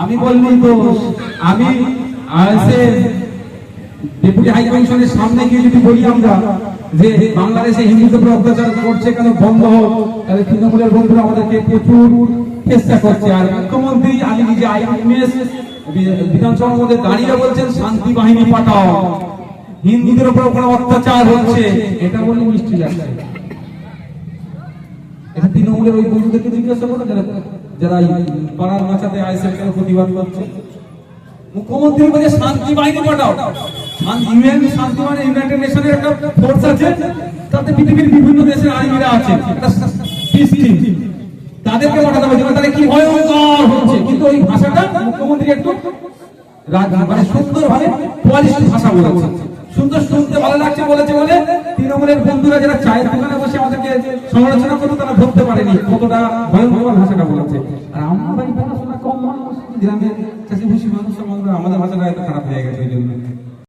আমি বললি তো আমি এসে ডেপুটি হাই কমিশনের সামনে গিয়ে যদি বলি আমরা যে বাংলাদেশে হিন্দুদের উপর অত্যাচার করছে কেন বন্ধ হোক, তাহলে তৃণমূলের বন্ধুরা আমাদেরকে প্রচুর চেষ্টা করছে। আর মুখ্যমন্ত্রী আলী যে আইএমএস বিধানসভার মধ্যে দাঁড়িয়ে বলছেন শান্তি বাহিনী পাঠাও, হিন্দুদের উপর কোনো অত্যাচার হচ্ছে, এটা বলে মিষ্টি লাগছে। এটা তৃণমূলের ওই বন্ধুদেরকে জিজ্ঞাসা করো যারা পাড়ার বাঁচাতে আইএসএফ এর প্রতিবাদ করছে। মুখ্যমন্ত্রী বলে শান্তি বাহিনী পাঠাও, শান্তি মানে ইউনাইটেড নেশনের একটা ফোর্স আছে, তাতে পৃথিবীর বিভিন্ন দেশের আর্মিরা আছে, তাদেরকে পাঠাতে হবে। তাহলে কি ভয়ঙ্কর হচ্ছে, কিন্তু ওই ভাষাটা মুখ্যমন্ত্রী একটু মানে সুন্দর ভাবে পলিশ ভাষা বলেছে, সুন্দর শুনতে ভালো লাগছে বলেছে বলে তৃণমূলের বন্ধুরা যারা চায়ের দোকানে বসে আমাদেরকে সমালোচনা করতো তারা ধরতে পারেনি কতটা ভয়ঙ্কর ভাষাটা বলেছে। আর আমরা পড়াশোনা কম মানুষ, গ্রামের চাষি ভুষি মানুষ, আমাদের ভাষাটা এত খারাপ